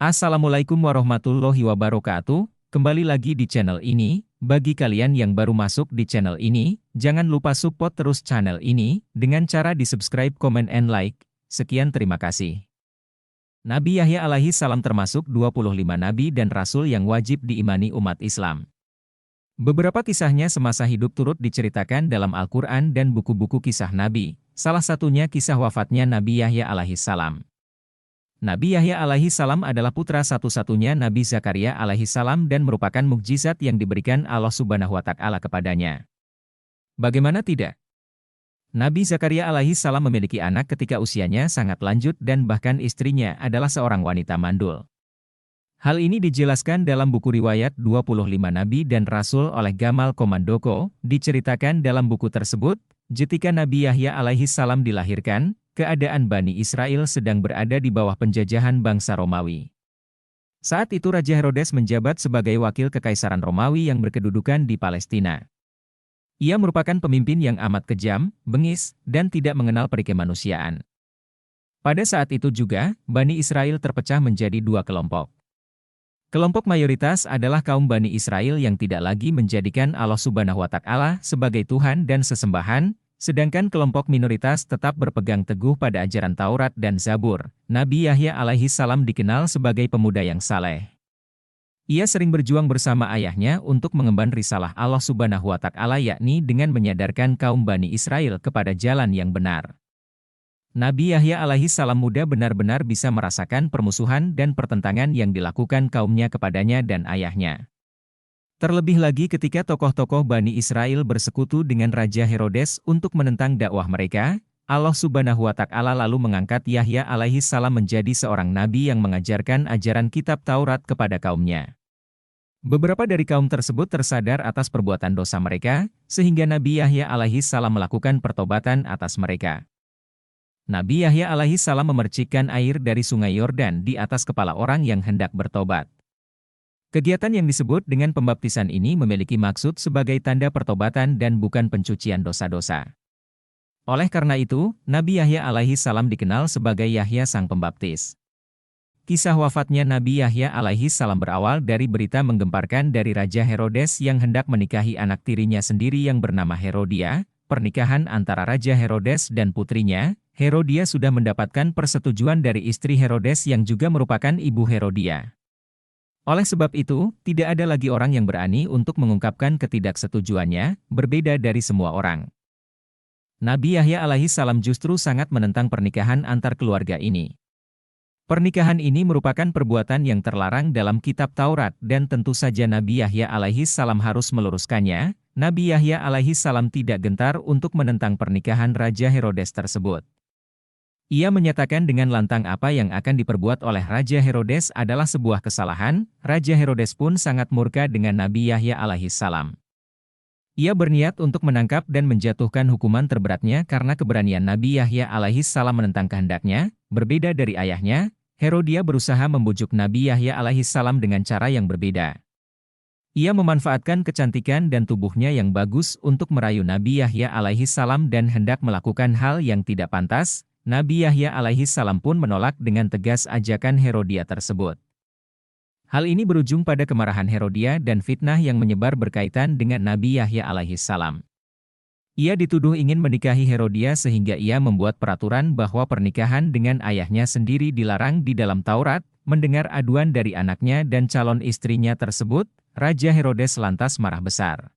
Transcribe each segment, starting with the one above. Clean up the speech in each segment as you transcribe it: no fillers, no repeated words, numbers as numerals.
Assalamualaikum warahmatullahi wabarakatuh. Kembali lagi di channel ini. Bagi kalian yang baru masuk di channel ini, jangan lupa support terus channel ini dengan cara di subscribe, comment, and like. Sekian terima kasih. Nabi Yahya alaihi salam termasuk 25 nabi dan rasul yang wajib diimani umat Islam. Beberapa kisahnya semasa hidup turut diceritakan dalam Al-Quran dan buku-buku kisah nabi. Salah satunya kisah wafatnya Nabi Yahya alaihi salam. Nabi Yahya alaihi salam adalah putra satu-satunya Nabi Zakaria alaihi salam dan merupakan mukjizat yang diberikan Allah Subhanahu wa Ta'ala kepadanya. Bagaimana tidak? Nabi Zakaria alaihi salam memiliki anak ketika usianya sangat lanjut dan bahkan istrinya adalah seorang wanita mandul. Hal ini dijelaskan dalam buku riwayat 25 Nabi dan Rasul oleh Gamal Komandoko. Diceritakan dalam buku tersebut, ketika Nabi Yahya alaihi salam dilahirkan, keadaan Bani Israel sedang berada di bawah penjajahan bangsa Romawi. Saat itu Raja Herodes menjabat sebagai wakil kekaisaran Romawi yang berkedudukan di Palestina. Ia merupakan pemimpin yang amat kejam, bengis, dan tidak mengenal perikemanusiaan. Pada saat itu juga, Bani Israel terpecah menjadi dua kelompok. Kelompok mayoritas adalah kaum Bani Israel yang tidak lagi menjadikan Allah Subhanahu wa Ta'ala sebagai Tuhan dan sesembahan, sedangkan kelompok minoritas tetap berpegang teguh pada ajaran Taurat dan Zabur. Nabi Yahya alaihi salam dikenal sebagai pemuda yang saleh. Ia sering berjuang bersama ayahnya untuk mengemban risalah Allah Subhanahu wa Ta'ala, yakni dengan menyadarkan kaum Bani Israel kepada jalan yang benar. Nabi Yahya alaihi salam muda benar-benar bisa merasakan permusuhan dan pertentangan yang dilakukan kaumnya kepadanya dan ayahnya. Terlebih lagi ketika tokoh-tokoh Bani Israel bersekutu dengan Raja Herodes untuk menentang dakwah mereka, Allah Subhanahu wa Ta'ala lalu mengangkat Yahya alaihi salam menjadi seorang nabi yang mengajarkan ajaran kitab Taurat kepada kaumnya. Beberapa dari kaum tersebut tersadar atas perbuatan dosa mereka, sehingga Nabi Yahya alaihi salam melakukan pertobatan atas mereka. Nabi Yahya alaihi salam memercikkan air dari sungai Yordan di atas kepala orang yang hendak bertobat. Kegiatan yang disebut dengan pembaptisan ini memiliki maksud sebagai tanda pertobatan dan bukan pencucian dosa-dosa. Oleh karena itu, Nabi Yahya alaihi salam dikenal sebagai Yahya Sang Pembaptis. Kisah wafatnya Nabi Yahya alaihi salam berawal dari berita menggemparkan dari Raja Herodes yang hendak menikahi anak tirinya sendiri yang bernama Herodia. Pernikahan antara Raja Herodes dan putrinya, Herodia, sudah mendapatkan persetujuan dari istri Herodes yang juga merupakan ibu Herodia. Oleh sebab itu, tidak ada lagi orang yang berani untuk mengungkapkan ketidaksetujuannya, berbeda dari semua orang. Nabi Yahya alaihi salam justru sangat menentang pernikahan antar keluarga ini. Pernikahan ini merupakan perbuatan yang terlarang dalam kitab Taurat dan tentu saja Nabi Yahya alaihi salam harus meluruskannya. Nabi Yahya alaihi salam tidak gentar untuk menentang pernikahan Raja Herodes tersebut. Ia menyatakan dengan lantang apa yang akan diperbuat oleh Raja Herodes adalah sebuah kesalahan. Raja Herodes pun sangat murka dengan Nabi Yahya alaihi salam. Ia berniat untuk menangkap dan menjatuhkan hukuman terberatnya karena keberanian Nabi Yahya alaihi salam menentang kehendaknya. Berbeda dari ayahnya, Herodia berusaha membujuk Nabi Yahya alaihi salam dengan cara yang berbeda. Ia memanfaatkan kecantikan dan tubuhnya yang bagus untuk merayu Nabi Yahya alaihi salam dan hendak melakukan hal yang tidak pantas. Nabi Yahya alaihi salam pun menolak dengan tegas ajakan Herodia tersebut. Hal ini berujung pada kemarahan Herodia dan fitnah yang menyebar berkaitan dengan Nabi Yahya alaihi salam. Ia dituduh ingin menikahi Herodia sehingga ia membuat peraturan bahwa pernikahan dengan ayahnya sendiri dilarang di dalam Taurat. Mendengar aduan dari anaknya dan calon istrinya tersebut, Raja Herodes lantas marah besar.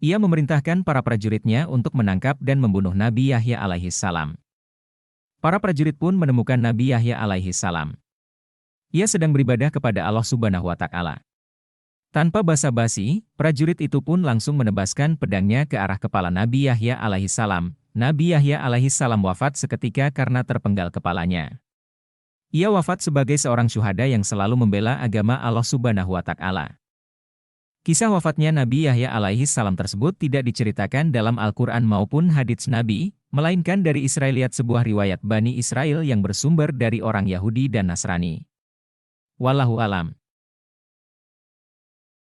Ia memerintahkan para prajuritnya untuk menangkap dan membunuh Nabi Yahya alaihi salam. Para prajurit pun menemukan Nabi Yahya alaihi salam. Ia sedang beribadah kepada Allah Subhanahu wa Ta'ala. Tanpa basa-basi, prajurit itu pun langsung menebaskan pedangnya ke arah kepala Nabi Yahya alaihi salam. Nabi Yahya alaihi salam wafat seketika karena terpenggal kepalanya. Ia wafat sebagai seorang syuhada yang selalu membela agama Allah Subhanahu wa Ta'ala. Kisah wafatnya Nabi Yahya alaihi salam tersebut tidak diceritakan dalam Al-Quran maupun hadits Nabi, melainkan dari Israiliyat, sebuah riwayat Bani Israel yang bersumber dari orang Yahudi dan Nasrani. Wallahu alam.